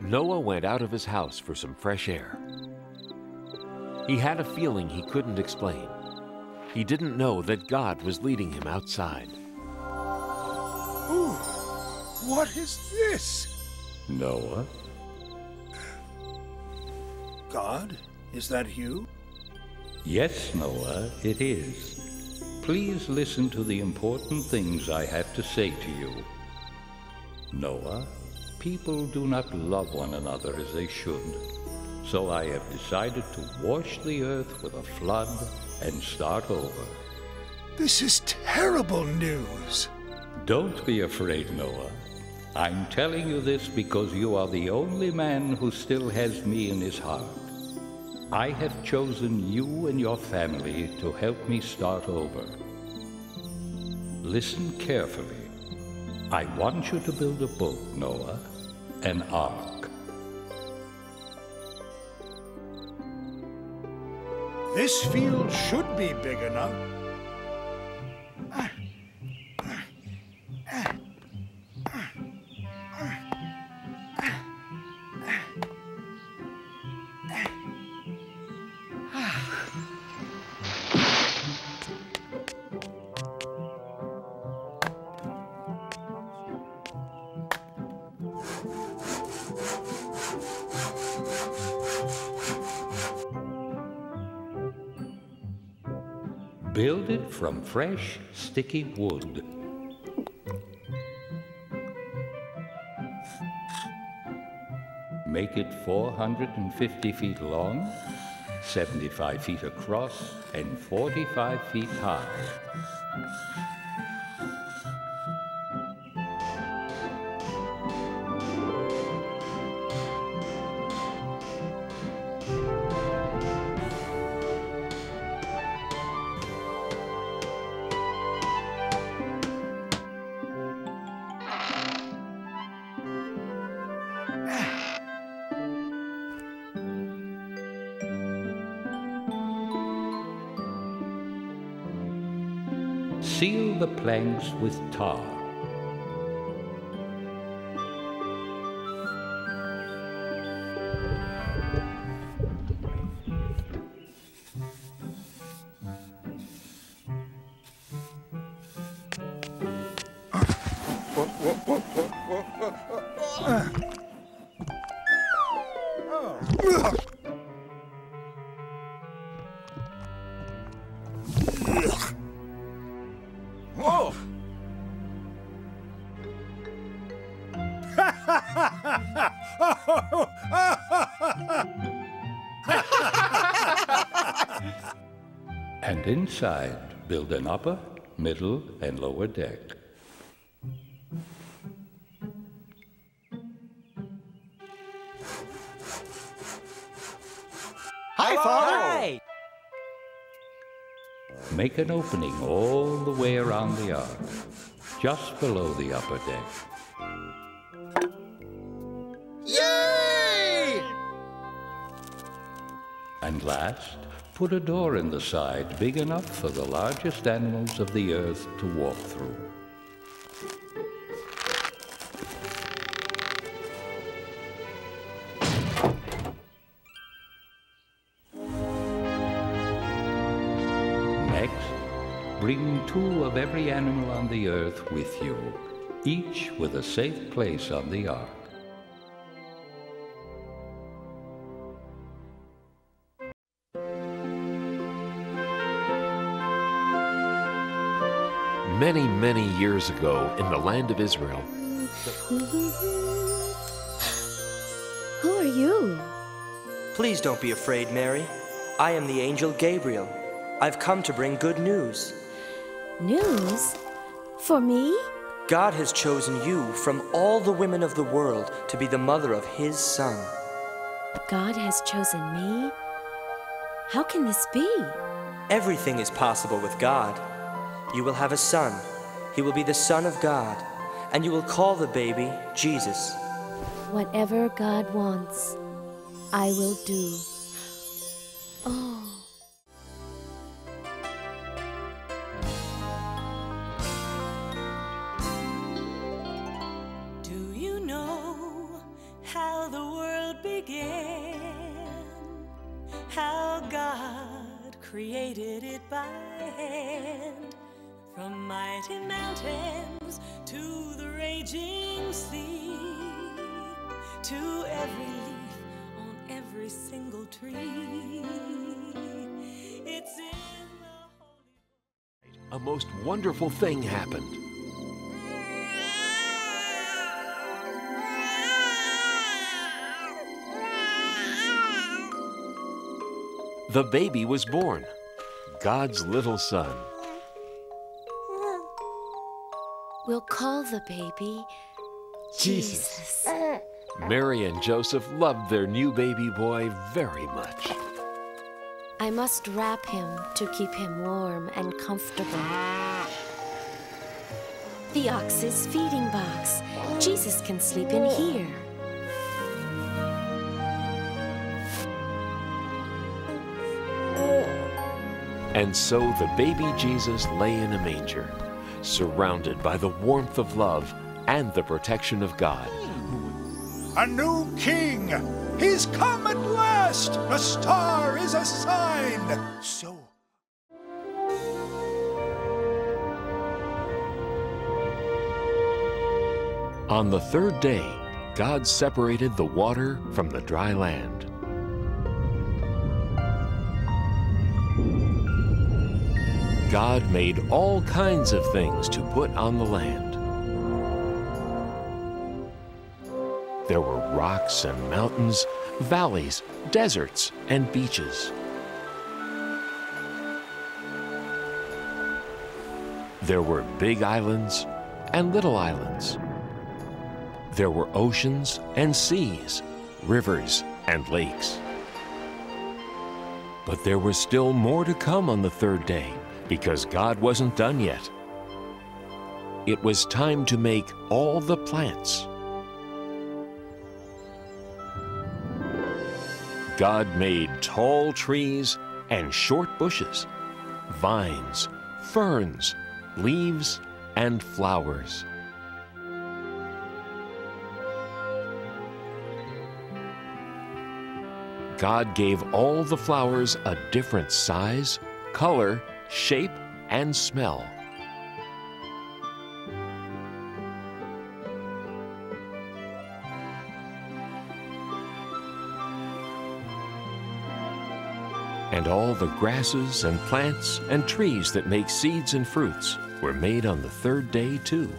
Noah went out of his house for some fresh air. He had a feeling he couldn't explain. He didn't know that God was leading him outside. Ooh, what is this? Noah? God, is that you? Yes, Noah, it is. Please listen to the important things I have to say to you. Noah, people do not love one another as they should. So I have decided to wash the earth with a flood and start over. This is terrible news. Don't be afraid, Noah. I'm telling you this because you are the only man who still has me in his heart. I have chosen you and your family to help me start over. Listen carefully. I want you to build a boat, Noah, an ark. This field should be big enough. Build it from fresh, sticky wood. Make it 450 feet long, 75 feet across, and 45 feet high. Seal the planks with tar. Whoa! And inside, build an upper, middle, and lower deck. Hi, Father! Make an opening all the way around the ark, just below the upper deck. Yay! And last, put a door in the side big enough for the largest animals of the earth to walk through. Next, bring 2 of every animal on the earth with you, each with a safe place on the ark. Many, many years ago in the land of Israel, Who are you? Please don't be afraid, Mary. I am the angel Gabriel. I've come to bring good news. News? For me? God has chosen you from all the women of the world to be the mother of His Son. God has chosen me? How can this be? Everything is possible with God. You will have a son. He will be the Son of God, and you will call the baby Jesus. Whatever God wants, I will do. Oh. Do you know how the created it by hand. From mighty mountains to the raging sea, to every leaf on every single tree. It's in the holy book. A most wonderful thing happened. The baby was born, God's little son. We'll call the baby Jesus. Mary and Joseph loved their new baby boy very much. I must wrap him to keep him warm and comfortable. The ox's feeding box. Jesus can sleep in here. And so the baby Jesus lay in a manger, surrounded by the warmth of love and the protection of God. A new king! He's come at last! A star is a sign! So... On the third day, God separated the water from the dry land. God made all kinds of things to put on the land. There were rocks and mountains, valleys, deserts, and beaches. There were big islands and little islands. There were oceans and seas, rivers and lakes. But there was still more to come on the third day, because God wasn't done yet. It was time to make all the plants. God made tall trees and short bushes, vines, ferns, leaves, and flowers. God gave all the flowers a different size, color, shape, and smell. And all the grasses and plants and trees that make seeds and fruits were made on the third day too.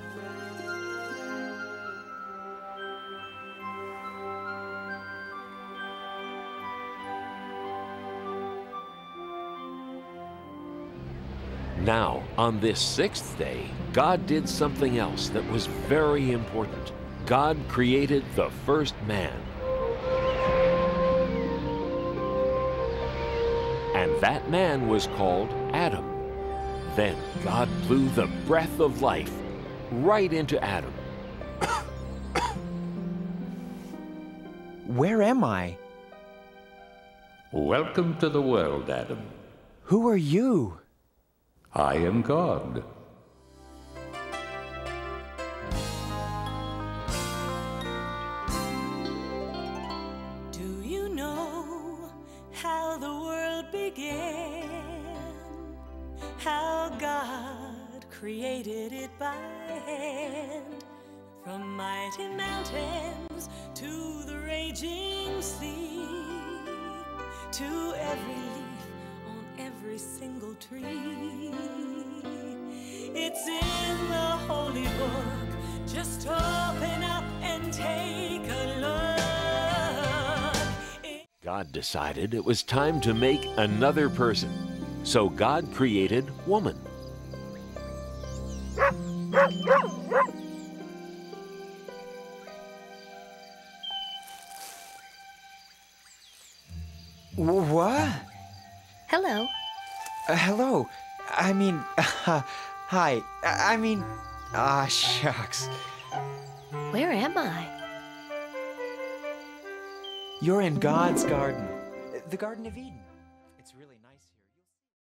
Now, on this sixth day, God did something else that was very important. God created the first man. And that man was called Adam. Then God blew the breath of life right into Adam. Where am I? Welcome to the world, Adam. Who are you? I am God. Do you know how the world began? How God created it by hand? From mighty mountains to the raging sea, to every leaf on every single tree. It's in the holy book. Just open up and take a look. God decided it was time to make another person. So God created woman. What? Hello. Hello. I mean, hi. Shucks. Where am I? You're in God's garden, the Garden of Eden.